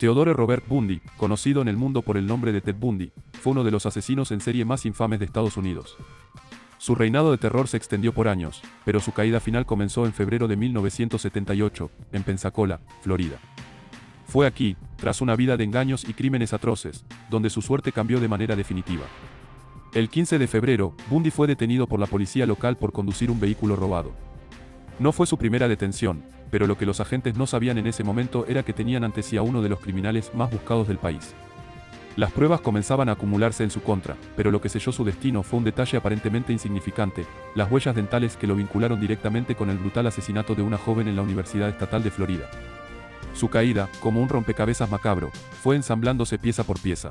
Theodore Robert Bundy, conocido en el mundo por el nombre de Ted Bundy, fue uno de los asesinos en serie más infames de Estados Unidos. Su reinado de terror se extendió por años, pero su caída final comenzó en febrero de 1978, en Pensacola, Florida. Fue aquí, tras una vida de engaños y crímenes atroces, donde su suerte cambió de manera definitiva. El 15 de febrero, Bundy fue detenido por la policía local por conducir un vehículo robado. No fue su primera detención, pero lo que los agentes no sabían en ese momento era que tenían ante sí a uno de los criminales más buscados del país. Las pruebas comenzaban a acumularse en su contra, pero lo que selló su destino fue un detalle aparentemente insignificante: las huellas dentales que lo vincularon directamente con el brutal asesinato de una joven en la Universidad Estatal de Florida. Su caída, como un rompecabezas macabro, fue ensamblándose pieza por pieza.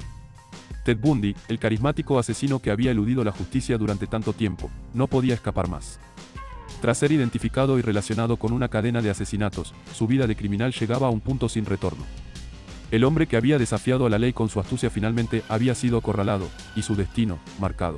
Ted Bundy, el carismático asesino que había eludido la justicia durante tanto tiempo, no podía escapar más. Tras ser identificado y relacionado con una cadena de asesinatos, su vida de criminal llegaba a un punto sin retorno. El hombre que había desafiado a la ley con su astucia finalmente había sido acorralado, y su destino, marcado.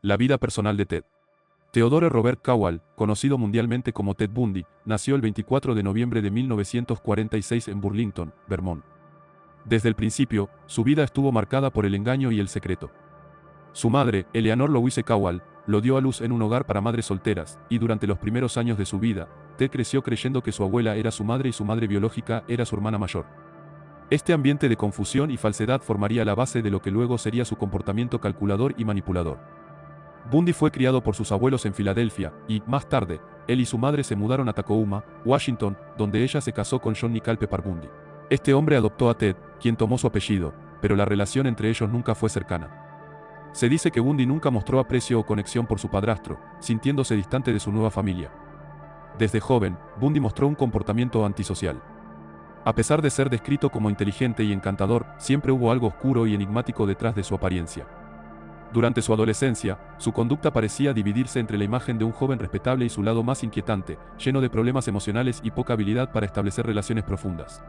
La vida personal de Ted. Theodore Robert Cowell, conocido mundialmente como Ted Bundy, nació el 24 de noviembre de 1946 en Burlington, Vermont. Desde el principio, su vida estuvo marcada por el engaño y el secreto. Su madre, Eleanor Louise Cowell, lo dio a luz en un hogar para madres solteras, y durante los primeros años de su vida, Ted creció creyendo que su abuela era su madre y su madre biológica era su hermana mayor. Este ambiente de confusión y falsedad formaría la base de lo que luego sería su comportamiento calculador y manipulador. Bundy fue criado por sus abuelos en Filadelfia, y, más tarde, él y su madre se mudaron a Tacoma, Washington, donde ella se casó con John Nickel Pepper Bundy. Este hombre adoptó a Ted, quien tomó su apellido, pero la relación entre ellos nunca fue cercana. Se dice que Bundy nunca mostró aprecio o conexión por su padrastro, sintiéndose distante de su nueva familia. Desde joven, Bundy mostró un comportamiento antisocial. A pesar de ser descrito como inteligente y encantador, siempre hubo algo oscuro y enigmático detrás de su apariencia. Durante su adolescencia, su conducta parecía dividirse entre la imagen de un joven respetable y su lado más inquietante, lleno de problemas emocionales y poca habilidad para establecer relaciones profundas.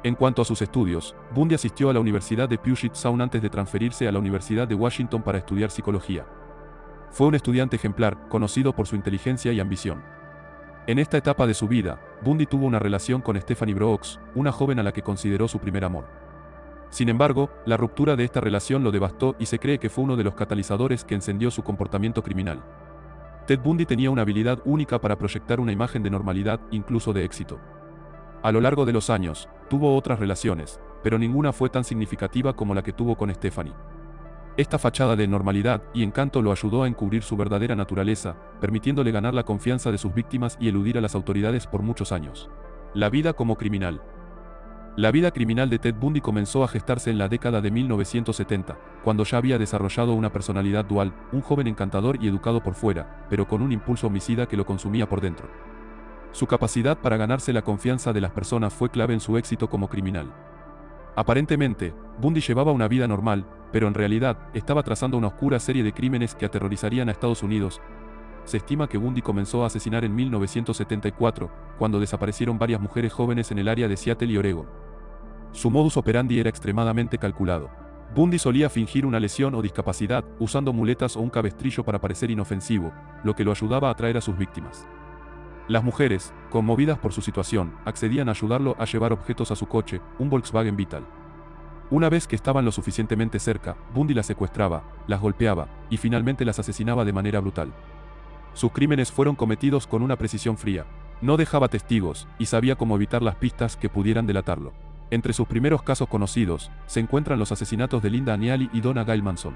En cuanto a sus estudios, Bundy asistió a la Universidad de Puget Sound antes de transferirse a la Universidad de Washington para estudiar psicología. Fue un estudiante ejemplar, conocido por su inteligencia y ambición. En esta etapa de su vida, Bundy tuvo una relación con Stephanie Brooks, una joven a la que consideró su primer amor. Sin embargo, la ruptura de esta relación lo devastó y se cree que fue uno de los catalizadores que encendió su comportamiento criminal. Ted Bundy tenía una habilidad única para proyectar una imagen de normalidad, incluso de éxito. A lo largo de los años, tuvo otras relaciones, pero ninguna fue tan significativa como la que tuvo con Stephanie. Esta fachada de normalidad y encanto lo ayudó a encubrir su verdadera naturaleza, permitiéndole ganar la confianza de sus víctimas y eludir a las autoridades por muchos años. La vida como criminal. La vida criminal de Ted Bundy comenzó a gestarse en la década de 1970, cuando ya había desarrollado una personalidad dual, un joven encantador y educado por fuera, pero con un impulso homicida que lo consumía por dentro. Su capacidad para ganarse la confianza de las personas fue clave en su éxito como criminal. Aparentemente, Bundy llevaba una vida normal, pero en realidad, estaba trazando una oscura serie de crímenes que aterrorizarían a Estados Unidos. Se estima que Bundy comenzó a asesinar en 1974, cuando desaparecieron varias mujeres jóvenes en el área de Seattle y Oregon. Su modus operandi era extremadamente calculado. Bundy solía fingir una lesión o discapacidad, usando muletas o un cabestrillo para parecer inofensivo, lo que lo ayudaba a atraer a sus víctimas. Las mujeres, conmovidas por su situación, accedían a ayudarlo a llevar objetos a su coche, un Volkswagen Beetle. Una vez que estaban lo suficientemente cerca, Bundy las secuestraba, las golpeaba, y finalmente las asesinaba de manera brutal. Sus crímenes fueron cometidos con una precisión fría. No dejaba testigos, y sabía cómo evitar las pistas que pudieran delatarlo. Entre sus primeros casos conocidos, se encuentran los asesinatos de Linda Aniali y Donna Gail Manson.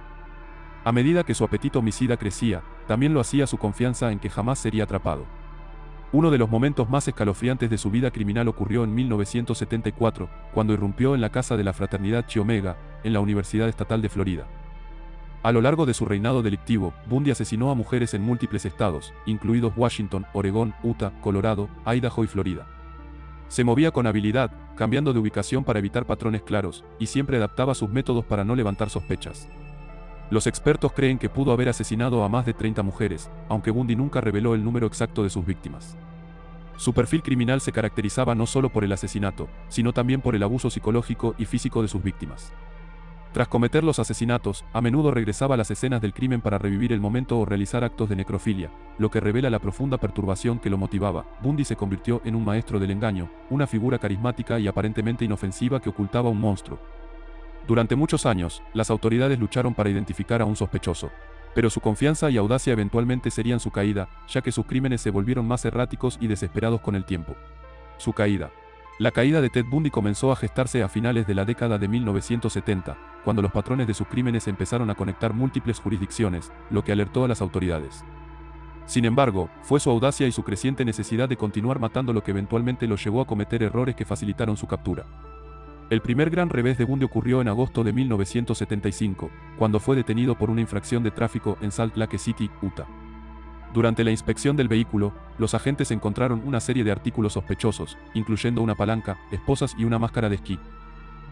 A medida que su apetito homicida crecía, también lo hacía su confianza en que jamás sería atrapado. Uno de los momentos más escalofriantes de su vida criminal ocurrió en 1974, cuando irrumpió en la casa de la fraternidad Chi Omega, en la Universidad Estatal de Florida. A lo largo de su reinado delictivo, Bundy asesinó a mujeres en múltiples estados, incluidos Washington, Oregón, Utah, Colorado, Idaho y Florida. Se movía con habilidad, cambiando de ubicación para evitar patrones claros, y siempre adaptaba sus métodos para no levantar sospechas. Los expertos creen que pudo haber asesinado a más de 30 mujeres, aunque Bundy nunca reveló el número exacto de sus víctimas. Su perfil criminal se caracterizaba no solo por el asesinato, sino también por el abuso psicológico y físico de sus víctimas. Tras cometer los asesinatos, a menudo regresaba a las escenas del crimen para revivir el momento o realizar actos de necrofilia, lo que revela la profunda perturbación que lo motivaba. Bundy se convirtió en un maestro del engaño, una figura carismática y aparentemente inofensiva que ocultaba un monstruo. Durante muchos años, las autoridades lucharon para identificar a un sospechoso. Pero su confianza y audacia eventualmente serían su caída, ya que sus crímenes se volvieron más erráticos y desesperados con el tiempo. Su caída. La caída de Ted Bundy comenzó a gestarse a finales de la década de 1970, cuando los patrones de sus crímenes empezaron a conectar múltiples jurisdicciones, lo que alertó a las autoridades. Sin embargo, fue su audacia y su creciente necesidad de continuar matando lo que eventualmente lo llevó a cometer errores que facilitaron su captura. El primer gran revés de Bundy ocurrió en agosto de 1975, cuando fue detenido por una infracción de tráfico en Salt Lake City, Utah. Durante la inspección del vehículo, los agentes encontraron una serie de artículos sospechosos, incluyendo una palanca, esposas y una máscara de esquí.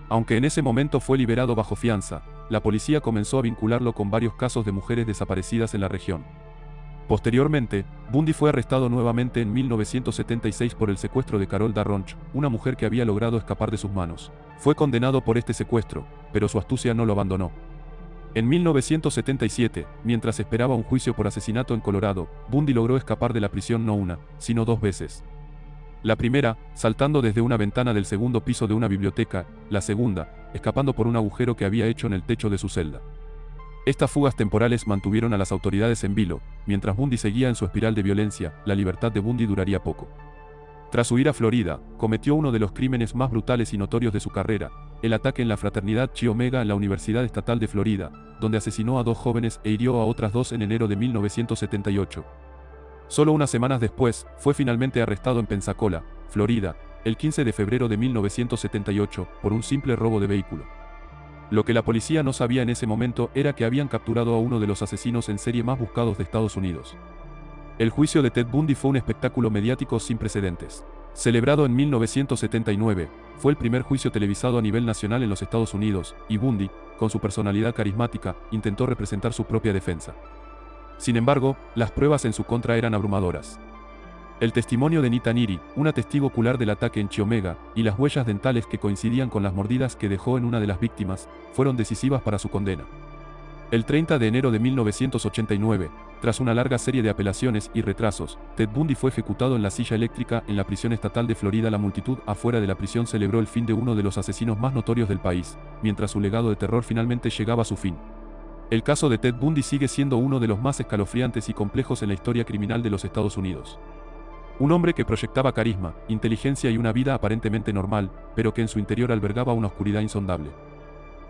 Aunque en ese momento fue liberado bajo fianza, la policía comenzó a vincularlo con varios casos de mujeres desaparecidas en la región. Posteriormente, Bundy fue arrestado nuevamente en 1976 por el secuestro de Carol Darronch, una mujer que había logrado escapar de sus manos. Fue condenado por este secuestro, pero su astucia no lo abandonó. En 1977, mientras esperaba un juicio por asesinato en Colorado, Bundy logró escapar de la prisión no una, sino dos veces. La primera, saltando desde una ventana del segundo piso de una biblioteca; la segunda, escapando por un agujero que había hecho en el techo de su celda. Estas fugas temporales mantuvieron a las autoridades en vilo. Mientras Bundy seguía en su espiral de violencia, la libertad de Bundy duraría poco. Tras huir a Florida, cometió uno de los crímenes más brutales y notorios de su carrera, el ataque en la fraternidad Chi Omega en la Universidad Estatal de Florida, donde asesinó a dos jóvenes e hirió a otras dos en enero de 1978. Solo unas semanas después, fue finalmente arrestado en Pensacola, Florida, el 15 de febrero de 1978, por un simple robo de vehículo. Lo que la policía no sabía en ese momento era que habían capturado a uno de los asesinos en serie más buscados de Estados Unidos. El juicio de Ted Bundy fue un espectáculo mediático sin precedentes. Celebrado en 1979, fue el primer juicio televisado a nivel nacional en los Estados Unidos, y Bundy, con su personalidad carismática, intentó representar su propia defensa. Sin embargo, las pruebas en su contra eran abrumadoras. El testimonio de Nita Neary, una testigo ocular del ataque en Chi Omega, y las huellas dentales que coincidían con las mordidas que dejó en una de las víctimas, fueron decisivas para su condena. El 30 de enero de 1989, tras una larga serie de apelaciones y retrasos, Ted Bundy fue ejecutado en la silla eléctrica en la prisión estatal de Florida. La multitud afuera de la prisión celebró el fin de uno de los asesinos más notorios del país, mientras su legado de terror finalmente llegaba a su fin. El caso de Ted Bundy sigue siendo uno de los más escalofriantes y complejos en la historia criminal de los Estados Unidos. Un hombre que proyectaba carisma, inteligencia y una vida aparentemente normal, pero que en su interior albergaba una oscuridad insondable.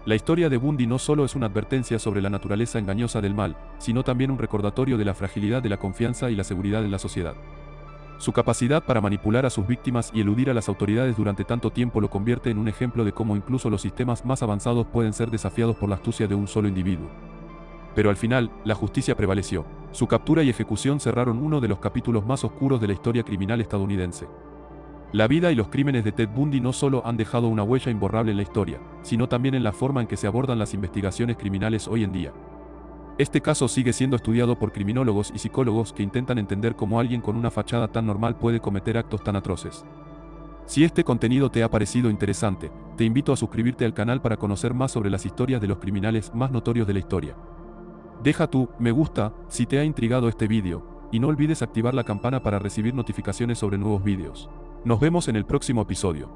La historia de Bundy no solo es una advertencia sobre la naturaleza engañosa del mal, sino también un recordatorio de la fragilidad de la confianza y la seguridad en la sociedad. Su capacidad para manipular a sus víctimas y eludir a las autoridades durante tanto tiempo lo convierte en un ejemplo de cómo incluso los sistemas más avanzados pueden ser desafiados por la astucia de un solo individuo. Pero al final, la justicia prevaleció. Su captura y ejecución cerraron uno de los capítulos más oscuros de la historia criminal estadounidense. La vida y los crímenes de Ted Bundy no solo han dejado una huella imborrable en la historia, sino también en la forma en que se abordan las investigaciones criminales hoy en día. Este caso sigue siendo estudiado por criminólogos y psicólogos que intentan entender cómo alguien con una fachada tan normal puede cometer actos tan atroces. Si este contenido te ha parecido interesante, te invito a suscribirte al canal para conocer más sobre las historias de los criminales más notorios de la historia. Deja tu me gusta si te ha intrigado este vídeo, y no olvides activar la campana para recibir notificaciones sobre nuevos vídeos. Nos vemos en el próximo episodio.